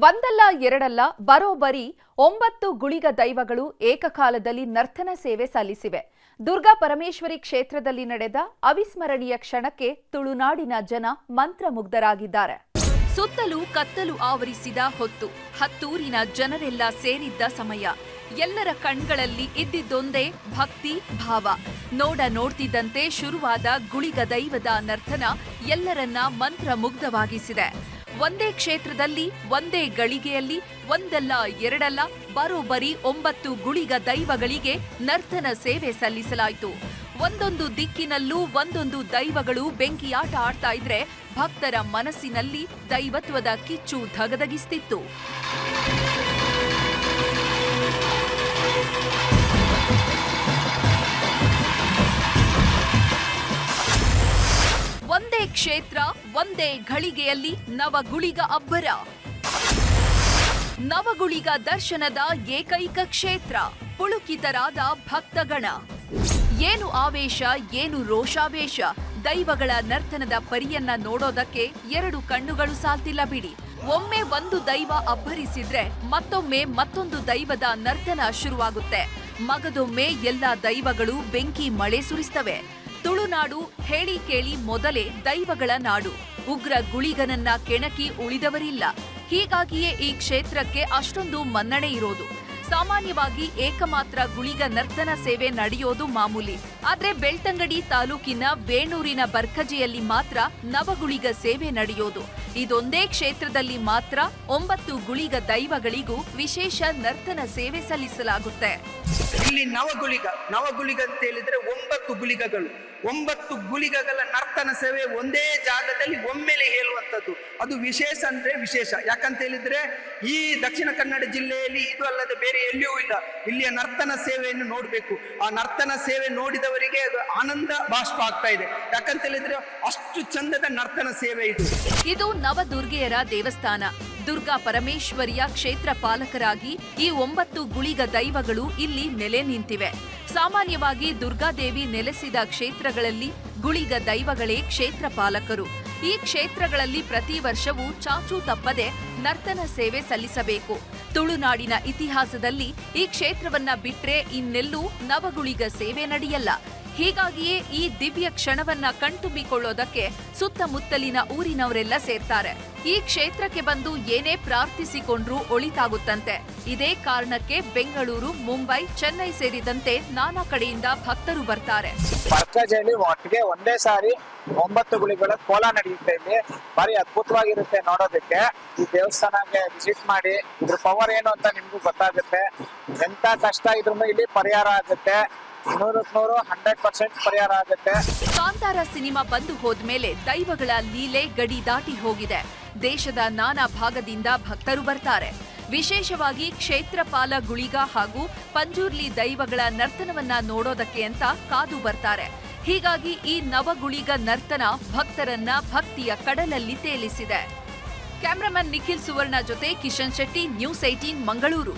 ಒಂದಲ್ಲ ಎರಡಲ್ಲ ಬರೋಬ್ಬರಿ 9 ಗುಳಿಗ ದೈವಗಳು ಏಕಕಾಲದಲ್ಲಿ ನರ್ತನ ಸೇವೆ ಸಲ್ಲಿಸಿವೆ. ದುರ್ಗಾ ಪರಮೇಶ್ವರಿ ಕ್ಷೇತ್ರದಲ್ಲಿ ನಡೆದ ಅವಿಸ್ಮರಣೀಯ ಕ್ಷಣಕ್ಕೆ ತುಳುನಾಡಿನ ಜನ ಮಂತ್ರಮುಗ್ಧರಾಗಿದ್ದಾರೆ. ಸುತ್ತಲೂ ಕತ್ತಲು ಆವರಿಸಿದ ಹೊತ್ತು, ಹತ್ತೂರಿನ ಜನರೆಲ್ಲ ಸೇರಿದ್ದ ಸಮಯ. ಎಲ್ಲರ ಕಣ್ಗಳಲ್ಲಿ ಇದ್ದಿದ್ದೊಂದೇ ಭಕ್ತಿ ಭಾವ. ನೋಡ್ತಿದ್ದಂತೆ ಶುರುವಾದ ಗುಳಿಗ ದೈವದ ನರ್ತನ ಎಲ್ಲರನ್ನ ಮಂತ್ರಮುಗ್ಧವಾಗಿಸಿದೆ. ಒಂದೇ ಕ್ಷೇತ್ರದಲ್ಲಿ ಒಂದೇ ಗಳಿಗೆಯಲ್ಲಿ ಒಂದಲ್ಲ ಎರಡಲ್ಲ ಬರೋಬ್ಬರಿ 9 ಗುಳಿಗ ದೈವಗಳಿಗೆ ನರ್ತನ ಸೇವೆ ಸಲ್ಲಿಸಲಾಯಿತು. ಒಂದೊಂದು ದಿಕ್ಕಿನಲ್ಲೂ ಒಂದೊಂದು ದೈವಗಳು ಬೆಂಕಿಯಾಟ ಆಡ್ತಾ ಇದ್ರೆ ಭಕ್ತರ ಮನಸ್ಸಿನಲ್ಲಿ ದೈವತ್ವದ ಕಿಚ್ಚು ಧಗಧಗಿಸ್ತಿತ್ತು. ಒಂದೇ ಕ್ಷೇತ್ರ ಒಂದೇ ಘಳಿಗೆಯಲ್ಲಿ ನವಗುಳಿಗ ಅಬ್ಬರ. ನವಗುಳಿಗ ದರ್ಶನದ ಏಕೈಕ ಕ್ಷೇತ್ರ, ಪುಳುಕಿತರಾದ ಭಕ್ತಗಣ. ಏನು ಆವೇಶ, ಏನು ರೋಷಾವೇಶ. ದೈವಗಳ ನರ್ತನದ ಪರಿಯನ್ನ ನೋಡೋದಕ್ಕೆ 2 ಕಣ್ಣುಗಳು ಸಾಲ್ತಿಲ್ಲ ಬಿಡಿ. ಒಮ್ಮೆ ಒಂದು ದೈವ ಅಬ್ಬರಿಸಿದ್ರೆ ಮತ್ತೊಮ್ಮೆ ಮತ್ತೊಂದು ದೈವದ ನರ್ತನ ಶುರುವಾಗುತ್ತೆ. ಮಗದೊಮ್ಮೆ ಎಲ್ಲ ದೈವಗಳು ಬೆಂಕಿ ಮಳೆ ಸುರಿಸ್ತವೆ. ತುಳುನಾಡು ಹೇಳಿ ಕೇಳಿ ಮೊದಲೇ ದೈವಗಳ ನಾಡು. ಉಗ್ರ ಗುಳಿಗನನ್ನ ಕೆಣಕಿ ಉಳಿದವರಿಲ್ಲ. ಹೀಗಾಗಿಯೇ ಈ ಕ್ಷೇತ್ರಕ್ಕೆ ಅಷ್ಟೊಂದು ಮನ್ನಣೆ ಇರೋದು. ಸಾಮಾನ್ಯವಾಗಿ ಏಕಮಾತ್ರ ಗುಳಿಗ ನರ್ತನ ಸೇವೆ ನಡೆಯೋದು ಮಾಮೂಲಿ. ಆದ್ರೆ ಬೆಳ್ತಂಗಡಿ ತಾಲೂಕಿನ ವೇಣೂರಿನ ಬರ್ಕಜೆಯಲ್ಲಿ ಮಾತ್ರ ನವಗುಳಿಗ ಸೇವೆ ನಡೆಯೋದು. ಇದೊಂದೇ ಕ್ಷೇತ್ರದಲ್ಲಿ ಮಾತ್ರ 9 ಗುಳಿಗ ದೈವಗಳಿಗೂ ವಿಶೇಷ ನರ್ತನ ಸೇವೆ ಸಲ್ಲಿಸಲಾಗುತ್ತೆ. ಇಲ್ಲಿ ನವಗುಳಿಗ ಅಂತ ಹೇಳಿದ್ರೆ 9 ಗುಳಿಗಗಳು, 9 ಗುಳಿಗಗಳ ನರ್ತನ ಸೇವೆ ಒಂದೇ ಜಾಗದಲ್ಲಿ ಒಮ್ಮೆಲೆ ಹೇಳುವಂಥದ್ದು. ಅದು ವಿಶೇಷ ಅಂದ್ರೆ ವಿಶೇಷ. ಯಾಕಂತ ಹೇಳಿದ್ರೆ ಈ ದಕ್ಷಿಣ ಕನ್ನಡ ಜಿಲ್ಲೆಯಲ್ಲಿ ಇದು ಅಲ್ಲದೆ ಬೇರೆ ಎಲ್ಲಿಯೂ ಇಲ್ಲ. ಇಲ್ಲಿಯ ನರ್ತನ ಸೇವೆಯನ್ನು ನೋಡಬೇಕು. ಆ ನರ್ತನ ಸೇವೆ ನೋಡಿದವರಿಗೆ ಅದು ಆನಂದ ಬಾಷ್ಪ ಆಗ್ತಾ ಇದೆ. ಯಾಕಂತ ಹೇಳಿದ್ರೆ ಅಷ್ಟು ಚಂದದ ನರ್ತನ ಸೇವೆ ಇದು. ಇದು ನವದುರ್ಗೆಯರ ದೇವಸ್ಥಾನ. ದುರ್ಗಾ ಪರಮೇಶ್ವರಿಯ ಕ್ಷೇತ್ರ ಪಾಲಕರಾಗಿ ಈ 9 ಗುಳಿಗ ದೈವಗಳು ಇಲ್ಲಿ ನೆಲೆ ನಿಂತಿವೆ. ಸಾಮಾನ್ಯವಾಗಿ ದುರ್ಗಾದೇವಿ ನೆಲೆಸಿದ ಕ್ಷೇತ್ರಗಳಲ್ಲಿ ಗುಳಿಗ ದೈವಗಳೇ ಕ್ಷೇತ್ರ ಪಾಲಕರು. ಈ ಕ್ಷೇತ್ರಗಳಲ್ಲಿ ಪ್ರತಿ ವರ್ಷವೂ ಚಾಚೂ ತಪ್ಪದೆ ನರ್ತನ ಸೇವೆ ಸಲ್ಲಿಸಬೇಕು. ತುಳುನಾಡಿನ ಇತಿಹಾಸದಲ್ಲಿ ಈ ಕ್ಷೇತ್ರವನ್ನ ಬಿಟ್ರೆ ಇನ್ನೆಲ್ಲೂ ನವಗುಳಿಗ ಸೇವೆ ನಡೆಯಲ್ಲ. ಹೀಗಾಗಿಯೇ ಈ ದಿವ್ಯ ಕ್ಷಣವನ್ನ ಕಣ್ತುಂಬಿಕೊಳ್ಳೋದಕ್ಕೆ ಸುತ್ತಮುತ್ತಲಿನ ಊರಿನವರೆಲ್ಲ ಸೇರ್ತಾರೆ. ಈ ಕ್ಷೇತ್ರಕ್ಕೆ ಬಂದು ಏನೇ ಪ್ರಾರ್ಥಿಸಿಕೊಂಡ್ರೂ ಒಳಿತಾಗುತ್ತಂತೆ. ಇದೇ ಕಾರಣಕ್ಕೆ ಬೆಂಗಳೂರು, ಮುಂಬೈ, ಚೆನ್ನೈ ಸೇರಿದಂತೆ ನಾನಾ ಕಡೆಯಿಂದ ಭಕ್ತರು ಬರ್ತಾರೆ. ಬರ್ಕಜೆಯಲ್ಲಿ ಒಟ್ಟಿಗೆ ಒಂದೇ ಸಾರಿ 9 ಗುಳಿಗಳ ಕೋಲ ನಡೆಯುತ್ತೆ. ಇಲ್ಲಿ ಭಾರಿ ಅದ್ಭುತವಾಗಿರುತ್ತೆ ನೋಡೋದಕ್ಕೆ. ಈ ದೇವಸ್ಥಾನಕ್ಕೆ ವಿಸಿಟ್ ಮಾಡಿ ಇದ್ರ ಪವರ್ ಏನು ಅಂತ ನಿಮ್ಗೂ ಗೊತ್ತಾಗುತ್ತೆ. ಎಂತ ಕಷ್ಟ ಇದ್ರೂ ಇಲ್ಲಿ ಪರಿಹಾರ ಆಗುತ್ತೆ. 100% ಪರಿಹಾರ ಆಗುತ್ತೆ. ಕಾಂತಾರ ಸಿನಿಮಾ ಬಂದು ಹೋದ್ಮೇಲೆ ದೈವಗಳ ಲೀಲೆ ಗಡಿ ದಾಟಿ ಹೋಗಿದೆ. ದೇಶದ ನಾನಾ ಭಾಗದಿಂದ ಭಕ್ತರು ಬರ್ತಾರೆ. ವಿಶೇಷವಾಗಿ ಕ್ಷೇತ್ರಪಾಲ ಗುಳಿಗ ಹಾಗೂ ಪಂಜುರ್ಲಿ ದೈವಗಳ ನರ್ತನವನ್ನ ನೋಡೋದಕ್ಕೆ ಅಂತ ಕಾದು ಬರ್ತಾರೆ. ಹೀಗಾಗಿ ಈ ನವಗುಳಿಗ ನರ್ತನ ಭಕ್ತರನ್ನ ಭಕ್ತಿಯ ಕಡಲಲ್ಲಿ ತೇಲಿಸಿದೆ. ಕ್ಯಾಮರಾಮನ್ ನಿಖಿಲ್ ಸುವರ್ಣ ಜೊತೆ ಕಿಶನ್ ಶೆಟ್ಟಿ, ನ್ಯೂಸ್ 18 ಮಂಗಳೂರು.